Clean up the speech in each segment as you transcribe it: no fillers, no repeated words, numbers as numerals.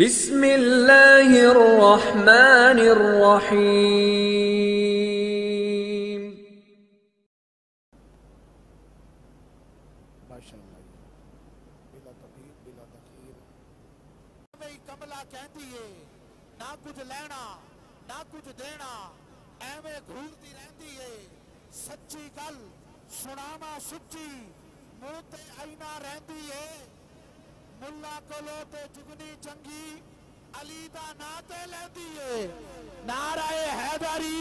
बिस्मिल्लाहिर्रहमानिर्रहीम। कमला कहती है ना कुछ लेना ना कुछ देना, एवें घूरती रहती है। सच्ची गल सुनावा सुच्ची, मुंह ते आईना रहती है। मुल्ला कोलो ते जुगनी चंगी, अली दा ना ते लैंदी है। नाराए हैदरी।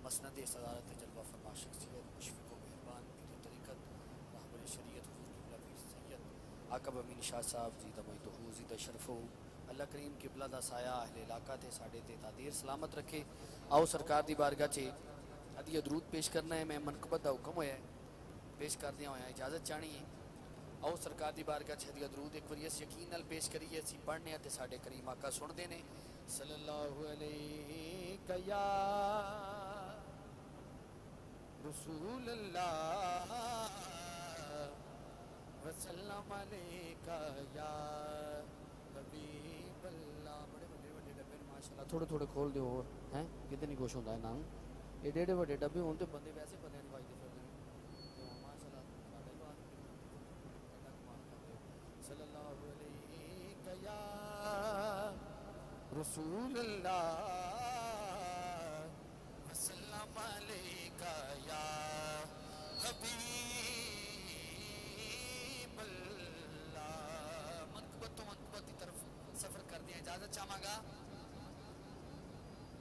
मसनद सदारत जलवा फरमा शख्सियत मुशफ़िक़ व मेहरबान पीर तरीक़त रहबर शरीयत हुज़ूर पीर सैयद आक़ब अमीन शाह साहब जी दमई तो ज़ीद शरफ़ो अल्लाह करीम किबला दा साया अहले इलाका ते साडे ते तादीर सलामत रखे। आओ सरकार दी बारगाह च अदी दरूद पेश करना है। मैं मनकबत दा हुक्म होया पेश करदियां होया इजाज़त चाहनी है। आओ सरकार दी बारगाह च अदी दरूद एक बार इस यकीन नाल पेश करिए असीं पढ़ने ते साडे करीम आका सुनदे ने। सल्लल्लाहु अलैहि या रसूल अल्लाह वसल्लम अलैका या हबीब अल्लाह। बड़े बड़े बड़े डब्बे माशाल्लाह थोड़े थोड़े खोल दो और हैं किते नहीं खुश होंदा है ना। एडे एडे बड़े डब्बे हों तो बंदे वैसे बंदे नहीं वाजदे फिरदे तो माशाल्लाह साडे बात एडा कमाल करदे। सल्लल्लाहु अलैका या रसूल अल्लाह वसल्लम अलैका या हबीब अल्लाह। मनकबत तो मनकबत की तरफ सफर कर दिया इजाजत चाहूंगा।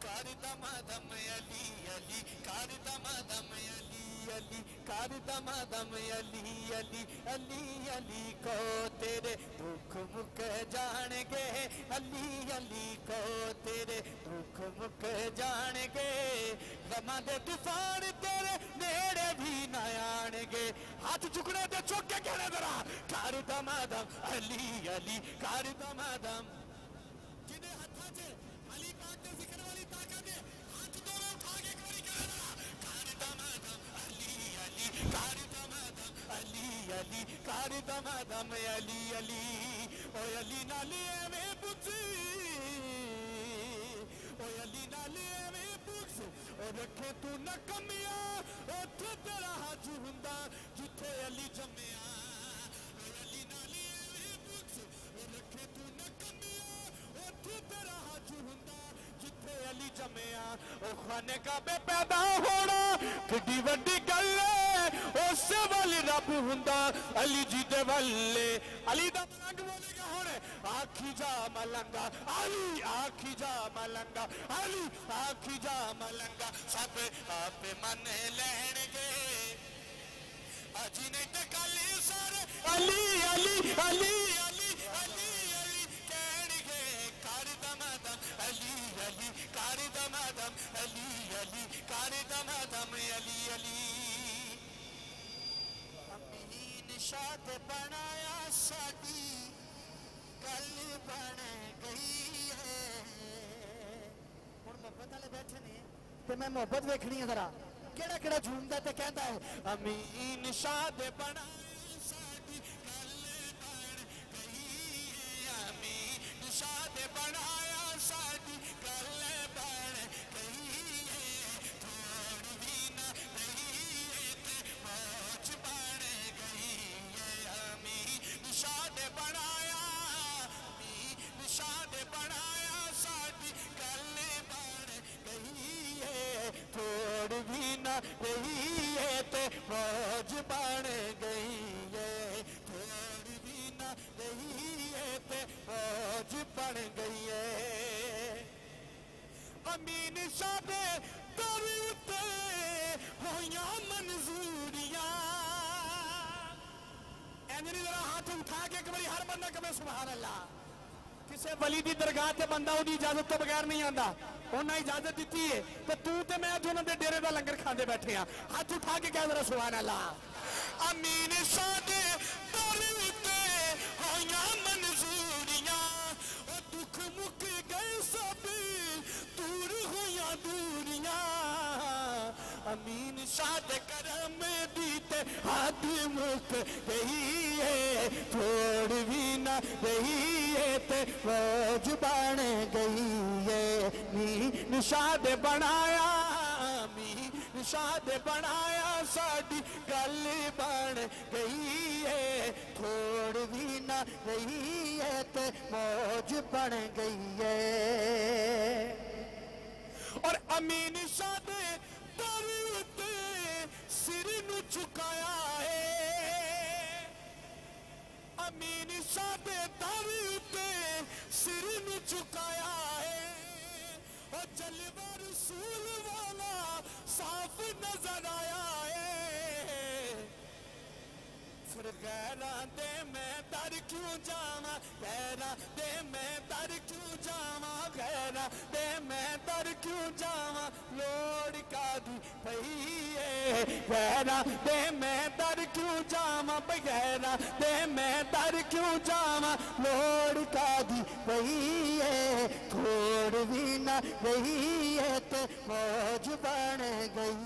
कार दम अली अली कार दम अली अली कार दम अली अली अली अली को तेरे दुख मुक जानेंगे। अली अली को तेरे दुख मुक जानेंगे। गमा दे तूफान तेरे नेड़े भी न आनेंगे। हाथ चुकने ते चुक के कहने जरा कार दम अली अली कार दम जिन्हें हाथा से अली पाक के जिक्र वाली ताकत है हाथ दोनों उठा के एक बारी कहने जरा कार दम अली अली कार दम अली अली कार दम अली अली। ओ अली नाले में पुछी ओ अली नाले में पुछ ओ रखे तू न कमिया उथे तेरा हज हुंदा जिथे अली जम्मिया। ओ अली नाले में पुछ ओ रखे तू न कमिया उथे तेरा हज हुंदा जिथे अली जम्मिया। ओ खाने का बे पैदा होना किड्डी वड्डी गल है उस वाले रब हुंदा अली जी दे वल्ले। अली दा मलंग बोलेगा हुण आखी जा मलंगा अली आखी जा मलंगा अली आखी जा मलंगा सब आप मन लैणगे अजी नहीं ते कल सारे अली अली अली अली अली अली कहणगे कर दम अली अली कर दम अली अली कर दम अली अली। अमीन शाद बनाया साडी गल बन गई है। हुण मोहब्बत वाले बैठे ने ते मैं मोहब्बत वेखनी है जरा केड़ा केड़ा झूमदा ते कहंदा है अमीन शाद बनाया साडी गल बन गई है। अमीन शाद बनाया साडी गल बन गई है। थोड़ी भी ना रही है ते मौज बन गई है। अमीन शाद बनाया अमीन शाद बनाया साडी गल बन गई है। थोड़ी भी ना रही है ते मौज बन गई है। थोड़ी भी ना रही है ते मौज बन गई है। अमीन साडे दर उत्ते होइयां मंजूरियां। एंजनी जरा हाथ उठा के एक बारी हर बंदा कहे सुभान अल्लाह। किसी वली की दरगाह से बंदा उसकी इजाजत तो बगैर नहीं आता उन्हें इजाजत दी है तो तू तो मैं अज उन्होंने डेरे का लंगर खाते बैठे हैं। हाथ उठा के कह जरा सुभान अल्लाह। अमीन साडे दर उत्ते होइयां मंजूरियां दुख मुक गए सब दूर होइयां दूरियां। निशाद करम दी ते हाथ मुक गई है थोड़ भी ना रही है ते मौज बन गई है नी निशाद बनाया मी निशाद बनाया साडी गल बन गई है थोड़ भी ना रही है ते मौज बन गई है और अमीन शाद दर उत्ते सिर नू झुकाया है अमीन शाद दर उत्ते सिर नू झुकाया है और जलवा रसूल वाला साफ नजर आया है फिर गैरा दे मैं दर क्यों जावा गैरा दे मैं दर क्यों जावा गैरा दे मैं दर क्यों जावा लोड़ का दी पई है गैरा दे मैं दर क्यों जावा गैरा दे मैं दर क्यों जावा लोड़ का दी पई है थोड़ भी ना रही है ते मौज बन गई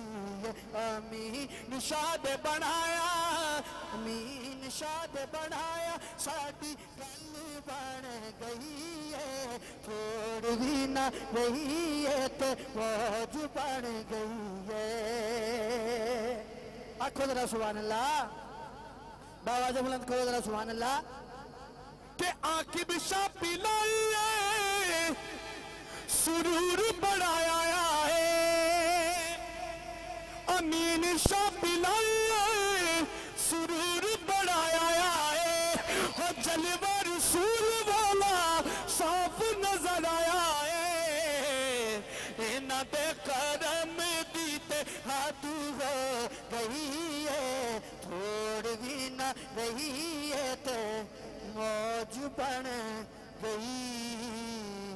है अमीन शाद बनाया अमीन शाद बनाया साडी गल बन गई है थोड़ भी ना रही है ते मौज बन गई है आखो जरा सुभान अल्लाह बाबा से बुलंद करो जरा सुभान अल्लाह के आकिब शाह पिलाए सुरूर बढ़ाया है अमीन शाह पिलाए सुरूर बढ़ाया है और जलवा रसूल वाला साफ नजर आया है इन्हां दे करम दी ते हाथ हो गई है थोड़ भी ना रही है ते मौज बन गई